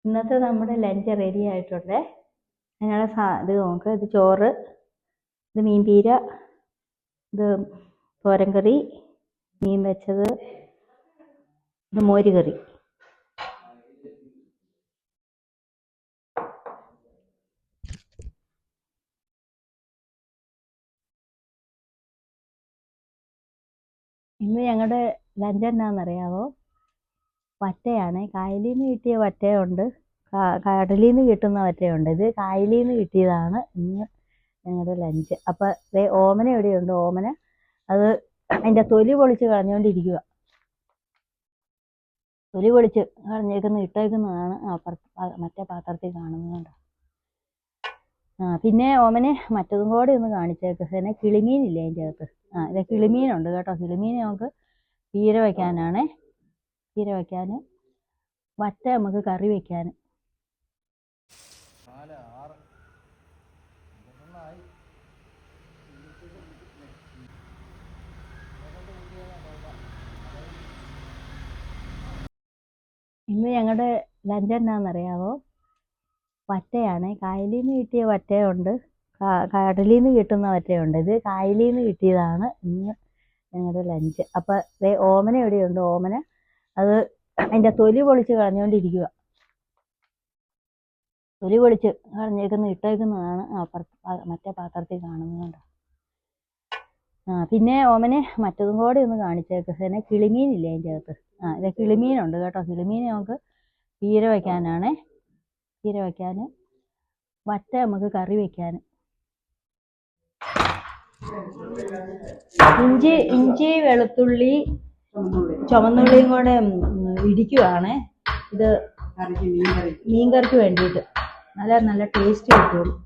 ഇന്നത്തെ നമ്മുടെ lunch ready ആയിട്ടുണ്ട്. അതിനുള്ള ഇത് നോക്ക്. ഇത് ചോറ്, ഇത് മീൻപീര, ഇത് തോരൻ കറി, മീൻ വെച്ചത്, ഇത് മോര് കറി. ഇന്ന് ഞങ്ങളുടെ ലഞ്ച് എന്നാണെന്നറിയാമോ? വറ്റയാണ്. കായലിൽ നിന്ന് കിട്ടിയ വറ്റയുണ്ട്, കടലിൽ നിന്ന് കിട്ടുന്ന വറ്റയുണ്ട്. ഇത് കായലിൽ നിന്ന് കിട്ടിയതാണ് ഇന്ന് ഞങ്ങളുടെ ലഞ്ച്. അപ്പം ഓമന എവിടെയുണ്ട്? ഓമന അത് അതിൻ്റെ തൊലി പൊളിച്ച് കളഞ്ഞുകൊണ്ടിരിക്കുക. തൊലി പൊളിച്ച് ഇട്ടേക്കുന്നതാണ് മറ്റേ പാത്രത്തിൽ കാണുന്നുണ്ട്. പിന്നെ ഓമനെ മറ്റതും കൂടെ ഒന്ന് കാണിച്ചേക്ക്. പിന്നെ കിളിമീനില്ലേ അതിൻ്റെ അകത്ത്? ഇത് കിളിമീനുണ്ട് കേട്ടോ. കിളിമീൻ നമുക്ക് പീര വയ്ക്കാനാണേ. പീര വയ്ക്കാൻ, വറ്റ നമുക്ക് കറി വയ്ക്കാൻ. ഇന്ന് ഞങ്ങളുടെ ലഞ്ച് എന്നാണെന്നറിയാമോ? വറ്റയാണ്. കായലിൽ നിന്ന് കിട്ടിയ വറ്റയുണ്ട്, കടലിൽ നിന്ന് കിട്ടുന്ന വറ്റയുണ്ട്. ഇത് കായലിൽ നിന്ന് കിട്ടിയതാണ് ഇന്ന് ഞങ്ങളുടെ ലഞ്ച്. അപ്പം ഓമന എവിടെയുണ്ട്? ഓമന അത് അതിൻ്റെ തൊലി പൊളിച്ച് കളഞ്ഞുകൊണ്ടിരിക്കുക. തൊലി പൊളിച്ച് ഇട്ടേക്കുന്നതാണ് മറ്റേ പാത്രത്തിൽ കാണുന്നുണ്ട്. പിന്നെ ഓമനെ മറ്റതും കൂടെ ഒന്ന് കാണിച്ചേക്ക്. പിന്നെ കിളിമീനില്ലേ അതിൻ്റെ അകത്ത്? ഇത് കിളിമീനുണ്ട് കേട്ടോ. കിളിമീൻ നമുക്ക് പീര വയ്ക്കാനാണേ. പീര വയ്ക്കാൻ, വറ്റ നമുക്ക് കറി വയ്ക്കാൻ. ഇഞ്ചി വെളുത്തുള്ളി ചുവന്നുള്ളിയും കൂടെ ഇടിക്കുവാണ്. ഇത് മീൻകറിക്ക് വേണ്ടിയിട്ട് നല്ല ടേസ്റ്റ് കിട്ടുള്ളൂ.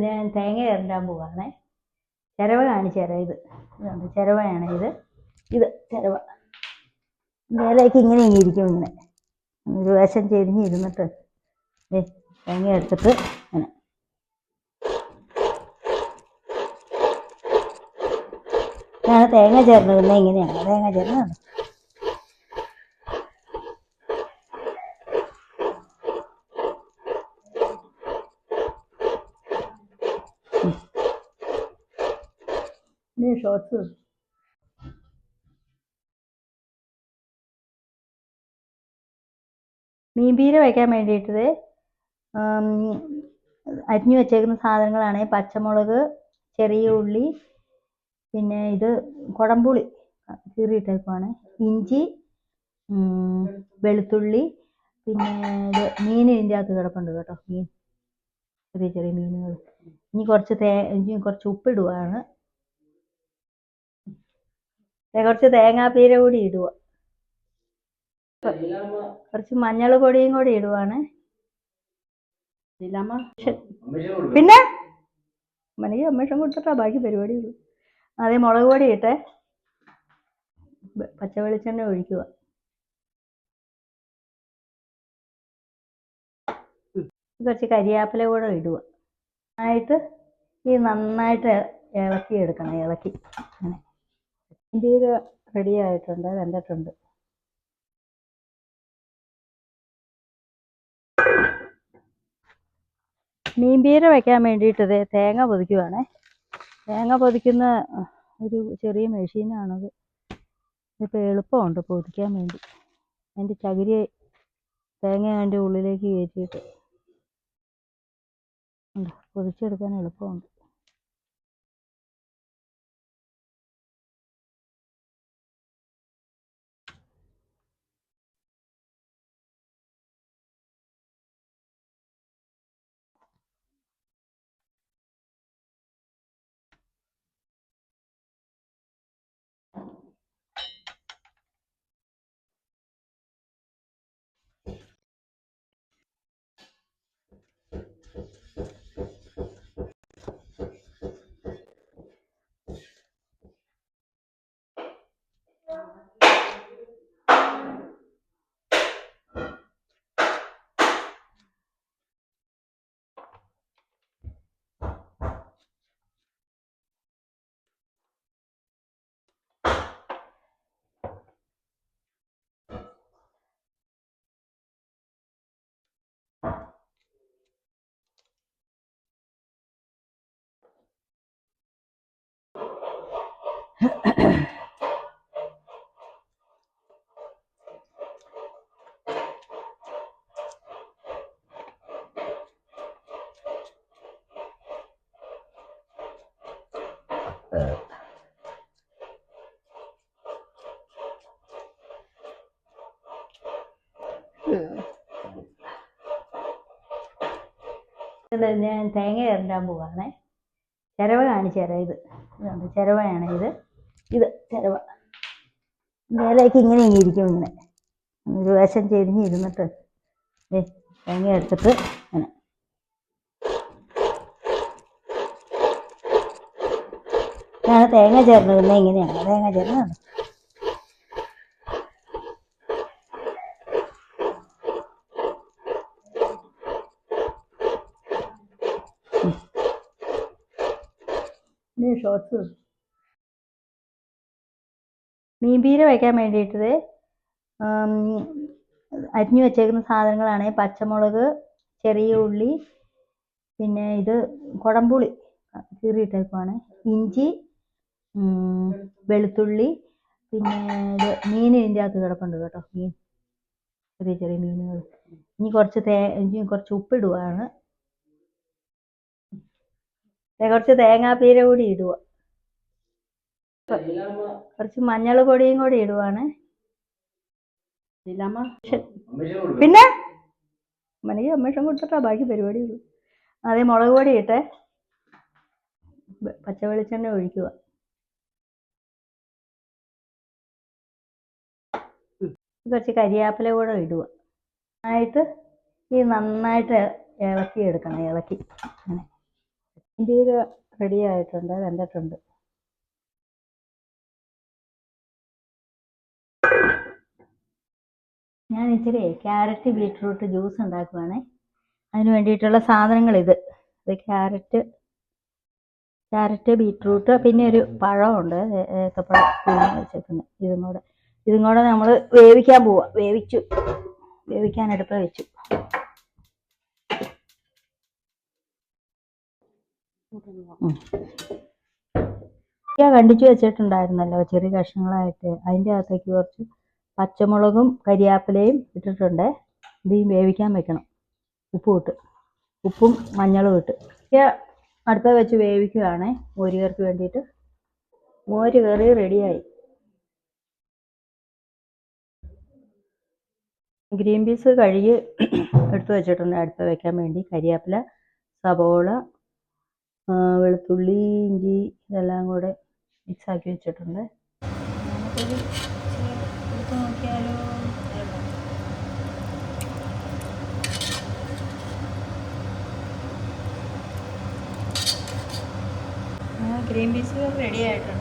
ഞാൻ തേങ്ങ ഇരണ്ടാൻ പോവാണേ. ചിരവ കാണിച്ചു തരാം. ഇതുണ്ട് ചിരവയാണ്. ഇത് ചിരവ. ഇലയ്ക്ക് ഇങ്ങനെ ഇരിക്കും. ഇങ്ങനെ ഒരു വശം ചെരിഞ്ഞിരുന്നിട്ട് തേങ്ങ എടുത്തിട്ട് ഇങ്ങനെ ഞാൻ തേങ്ങ ചേർന്നിരുന്നത് ഇങ്ങനെയാണ്. തേങ്ങ ചേർന്നത് ഷോർട്സ്. മീൻപീര വയ്ക്കാൻ വേണ്ടിയിട്ട് അരിഞ്ഞു വെച്ചേക്കുന്ന സാധനങ്ങളാണ് പച്ചമുളക്, ചെറിയ ഉള്ളി, പിന്നെ ഇത് കുടംപുളി കീറിയിട്ടേക്കുവാണ്, ഇഞ്ചി, വെളുത്തുള്ളി, പിന്നെ ഇത് മീൻ ഇതിൻ്റെ അകത്ത് കിടപ്പുണ്ട് കേട്ടോ. മീൻ, ചെറിയ ചെറിയ മീനുകൾ. ഇനി കുറച്ച് ഉപ്പിടുവാണ്. കുറച്ച് തേങ്ങാപ്പീര കൂടി ഇടുക. കുറച്ച് മഞ്ഞൾ പൊടിയും കൂടി ഇടുവാണ്. പിന്നെ മനക്ക് അമ്മേഷം കൊടുത്തിട്ടാ ബാക്കി പരിപാടി. അതേ മുളക് പൊടി ഇട്ട് പച്ച വെളിച്ചെണ്ണ ഒഴിക്കുക. കുറച്ച് കരിയാപ്പില കൂടെ ഇടുക. നന്നായിട്ട് ഇളക്കി. അങ്ങനെ മീൻപീര റെഡി ആയിട്ടുണ്ട്, വെന്തിട്ടുണ്ട്. മീൻപീര വയ്ക്കാൻ വേണ്ടിയിട്ട് തേങ്ങ പൊതിക്കുവാണേ. തേങ്ങ പൊതിക്കുന്ന ഒരു ചെറിയ മെഷീനാണത്. ഇപ്പോൾ എളുപ്പമുണ്ട് പൊതിക്കാൻ വേണ്ടി. അതിൻ്റെ ചകിരി തേങ്ങ അതിൻ്റെ ഉള്ളിലേക്ക് കയറ്റിയിട്ട് ഉണ്ട്, പൊതിച്ചെടുക്കാൻ എളുപ്പമുണ്ട്. ഞാൻ തേങ്ങ ഇരണ്ടാൻ പോവാണേ. ചിരവ കാണിച്ചു തരാം. ഇതുണ്ട് ചിരവയാണ്. ഇത് ചിരവ മേലേക്ക് ഇങ്ങനെ ഇരിക്കും. ഇങ്ങനെ ഒരു വശം ചെരിഞ്ഞിരുന്നിട്ട് തേങ്ങ എടുത്തിട്ട് ഇങ്ങനെ ഞാൻ തേങ്ങ ചേർന്നിരുന്നത് ഇങ്ങനെയാണ്. തേങ്ങ ചേർന്നത് ഷോർട്സ്. മീൻപീര വയ്ക്കാൻ വേണ്ടിയിട്ട് അരിഞ്ഞു വെച്ചേക്കുന്ന സാധനങ്ങളാണ് പച്ചമുളക്, ചെറിയ ഉള്ളി, പിന്നെ ഇത് കുടംപുളി കീറിയിട്ടേക്കുവാണ്, ഇഞ്ചി, വെളുത്തുള്ളി, പിന്നെ ഇത് മീൻ ഇതിൻ്റെ അകത്ത് കിടപ്പുണ്ട് കേട്ടോ. മീൻ, ചെറിയ ചെറിയ മീനുകൾ. ഇനി കുറച്ച് ഉപ്പിടുവാണ്. കുറച്ച് തേങ്ങാപ്പീര കൂടി ഇടുക. കുറച്ച് മഞ്ഞൾ പൊടിയും കൂടി ഇടുവാണ്. പിന്നെ മനയ്ക്ക് അമ്മേഷം കൊടുത്തിട്ടാ ബാക്കി പരിപാടിയുള്ളൂ. അതേ മുളക് പൊടി ഇട്ടെ പച്ച വെളിച്ചെണ്ണ ഒഴിക്കുക. കുറച്ച് കരിയാപ്പില കൂടെ ഇടുക. നന്നായിട്ട് ഇളക്കി എടുക്കണം. ഇളക്കി അങ്ങനെ ഇന്ത്യയിൽ റെഡി ആയിട്ടുണ്ട്, വെന്തിട്ടുണ്ട്. ഞാൻ ഇച്ചിരി ക്യാരറ്റ് ബീറ്റ്റൂട്ട് ജ്യൂസ് ഉണ്ടാക്കുവാണേ. അതിന് വേണ്ടിയിട്ടുള്ള സാധനങ്ങൾ ഇത് ക്യാരറ്റ് ബീറ്റ്റൂട്ട്, പിന്നെ ഒരു പഴമുണ്ട്, ഏത്തപ്പഴം പുഴുങ്ങി വെച്ചേക്കുന്നത്. ഇതും കൂടെ നമ്മൾ വേവിക്കാൻ പോവാ. വേവിക്കാൻ അടുപ്പ് വെച്ചു. കണ്ടിച്ചു വെച്ചിട്ടുണ്ടായിരുന്നല്ലോ ചെറിയ കഷ്ണങ്ങളായിട്ട്. അതിൻ്റെ അകത്തേക്ക് കുറച്ച് പച്ചമുളകും കരിയാപ്പിലയും ഇട്ടിട്ടുണ്ട്. ഇതും വേവിക്കാൻ വെക്കണം. ഉപ്പും മഞ്ഞളും ഇട്ട് അടുപ്പ് വെച്ച് വേവിക്കുകയാണ്. മോരുകറിക്ക് വേണ്ടിയിട്ട്. മോര് കറി റെഡിയായി. ഗ്രീൻ പീസ് കഴുകി എടുത്ത് വെച്ചിട്ടുണ്ട് അടുപ്പ് വെക്കാൻ വേണ്ടി. കരിയാപ്പില, സവോള, വെളുത്തുള്ളി, ഇഞ്ചി ഇതെല്ലാം കൂടെ മിക്സാക്കി വെച്ചിട്ടുണ്ട്. നോക്കിയാലോ. ഗ്രീൻ പീസ് റെഡി ആയിട്ടുണ്ട്.